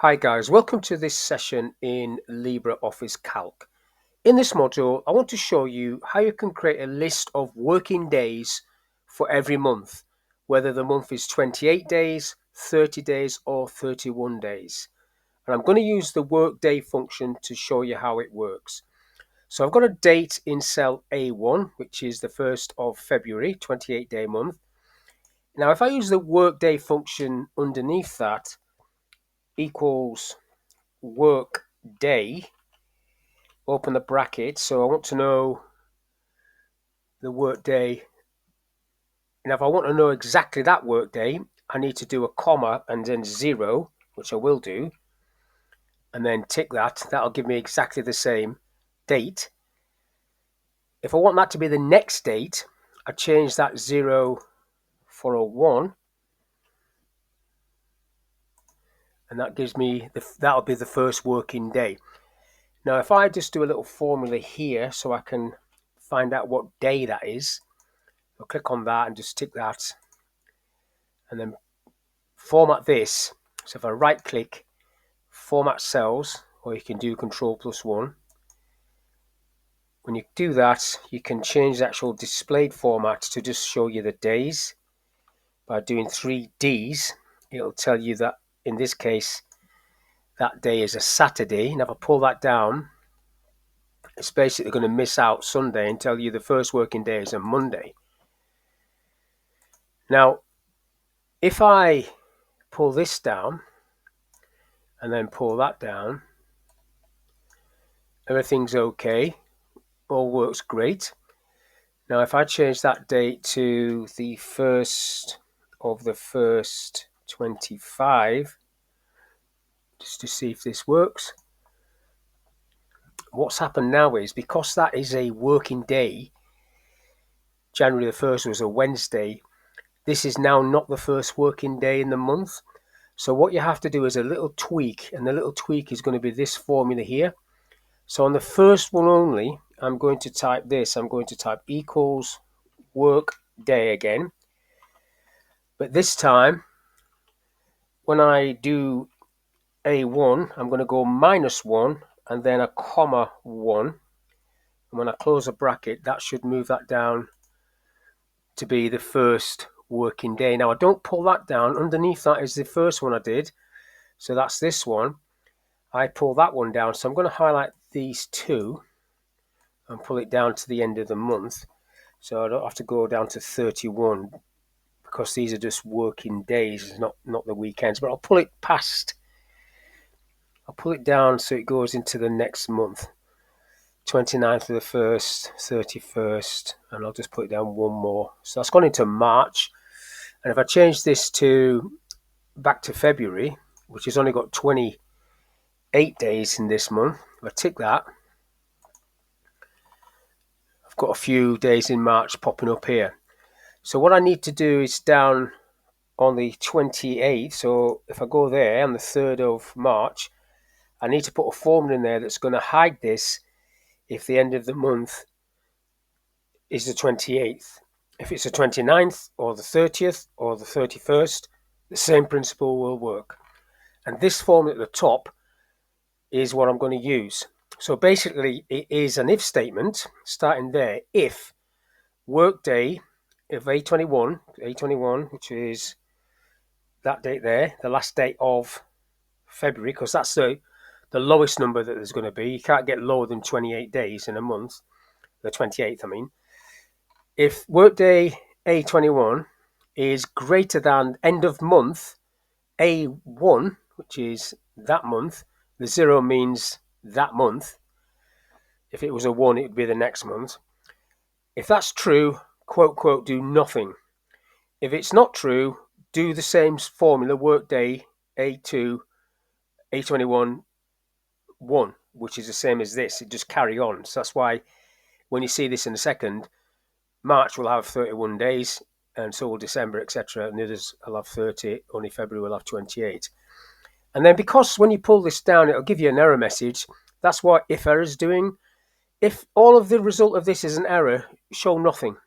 Hi guys, welcome to this session in LibreOffice Calc. In this module, I want to show you how you can create a list of working days for every month, whether the month is 28 days, 30 days, or 31 days. And I'm going to use the Workday function to show you how it works. So I've got a date in cell A1, which is the 1st of February, 28-day month. Now, if I use the Workday function underneath that, equals Workday, open the bracket. So I want to know the workday. Now, if I want to know exactly that workday, I need to do a comma and then 0, which I will do, and then tick that. That'll give me exactly the same date. If I want that to be the next date, I change that 0 for a 1, and that gives me that'll be the first working day. Now, if I just do a little formula here so I can find out what day that is, I'll click on that and just tick that, and then format this. So if I right click, format cells, or you can do Control+1. When you do that, you can change the actual displayed format to just show you the days. By doing 3 Ds, it'll tell you that in this case, that day is a Saturday. And if I pull that down, it's basically going to miss out Sunday and tell you the first working day is a Monday. Now, if I pull this down and then pull that down, everything's okay. All works great. Now, if I change that date to the 1st of the 1st, 25, just to see if this works. What's happened now is, because that is a working day, January the 1st was a Wednesday, this is now not the first working day in the month. So what you have to do is a little tweak, and the little tweak is going to be this formula here. So on the first one only, I'm going to type this. I'm going to type equals Workday again. But this time, when I do A1, I'm going to go -1 and then a comma 1. And when I close a bracket, that should move that down to be the first working day. Now, I don't pull that down. Underneath that is the first one I did. So that's this one. I pull that one down. So I'm going to highlight these two and pull it down to the end of the month. So I don't have to go down to 31 because these are just working days, not the weekends. But I'll pull it past. I'll pull it down so it goes into the next month. 29th of the 1st, 31st, and I'll just put it down one more. So that's gone into March. And if I change this to back to February, which has only got 28 days in this month, if I tick that, I've got a few days in March popping up here. So what I need to do is down on the 28th. So if I go there on the 3rd of March, I need to put a formula in there that's going to hide this if the end of the month is the 28th. If it's the 29th or the 30th or the 31st, the same principle will work. And this formula at the top is what I'm going to use. So basically, it is an if statement starting there. If workday, if A21, which is that date there, the last date of February, because that's the lowest number that there's going to be. You can't get lower than 28 days in a month, the 28th, I mean. If workday A21 is greater than end of month A1, which is that month, the 0 means that month. If it was a 1, it would be the next month. If that's true, quote, quote, do nothing. If it's not true, do the same formula, workday A2, A21, 1, which is the same as this. It just carry on. So that's why when you see this in a second, March will have 31 days, and so will December, etc. And the others will have 30, only February will have 28. And then because when you pull this down, it'll give you an error message. That's what if error is doing. If all of the result of this is an error, show nothing.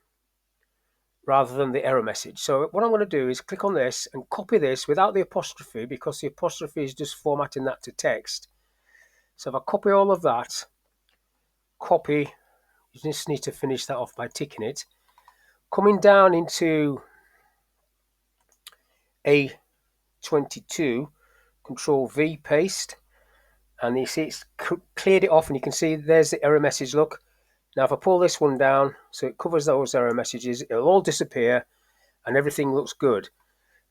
rather than the error message. So what I'm going to do is click on this and copy this without the apostrophe, because the apostrophe is just formatting that to text. So if I copy all of that, copy, you just need to finish that off by ticking it. Coming down into A22, Control V, paste, and you see it's cleared it off, and you can see there's the error message. Look, now if I pull this one down so it covers those error messages, it'll all disappear and everything looks good.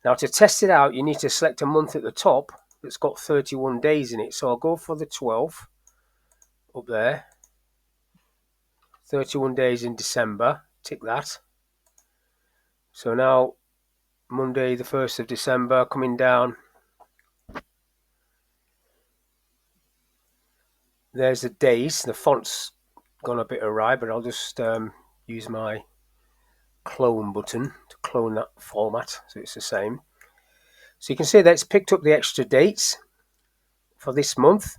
Now to test it out, you need to select a month at the top that's got 31 days in it. So I'll go for the 12th up there, 31 days in December, tick that. So now Monday the 1st of December, coming down, there's the days. The font's gone a bit awry, but I'll just use my clone button to clone that format so it's the same. So you can see that it's picked up the extra dates for this month.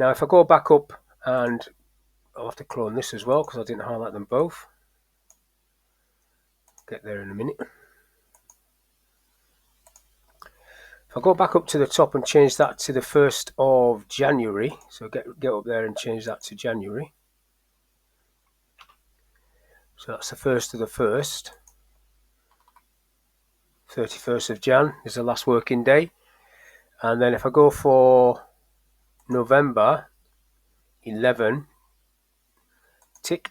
Now if I go back up, and I'll have to clone this as well because I didn't highlight them both. Get there in a minute. If I go back up to the top and change that to the 1st of January, so get up there and change that to January. So that's the 1st of the 1st. 31st of Jan is the last working day. And then if I go for November 11, tick.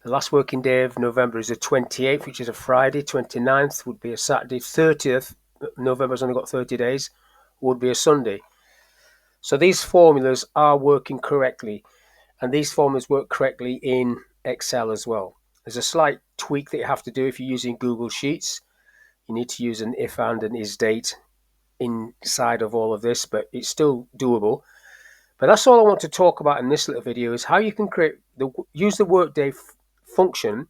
The last working day of November is the 28th, which is a Friday. 29th would be a Saturday. 30th, November's only got 30 days, would be a Sunday. So these formulas are working correctly, and these formulas work correctly in Excel as well. There's a slight tweak that you have to do if you're using Google Sheets. You need to use an if and an is date inside of all of this, but it's still doable. But that's all I want to talk about in this little video, is how you can use the Workday function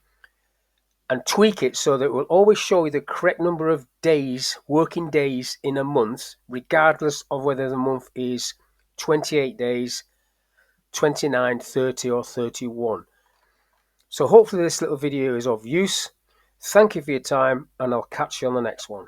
and tweak it so that it will always show you the correct number of days, working days in a month, regardless of whether the month is 28 days, 29, 30 or 31. So hopefully this little video is of use. Thank you for your time, and I'll catch you on the next one.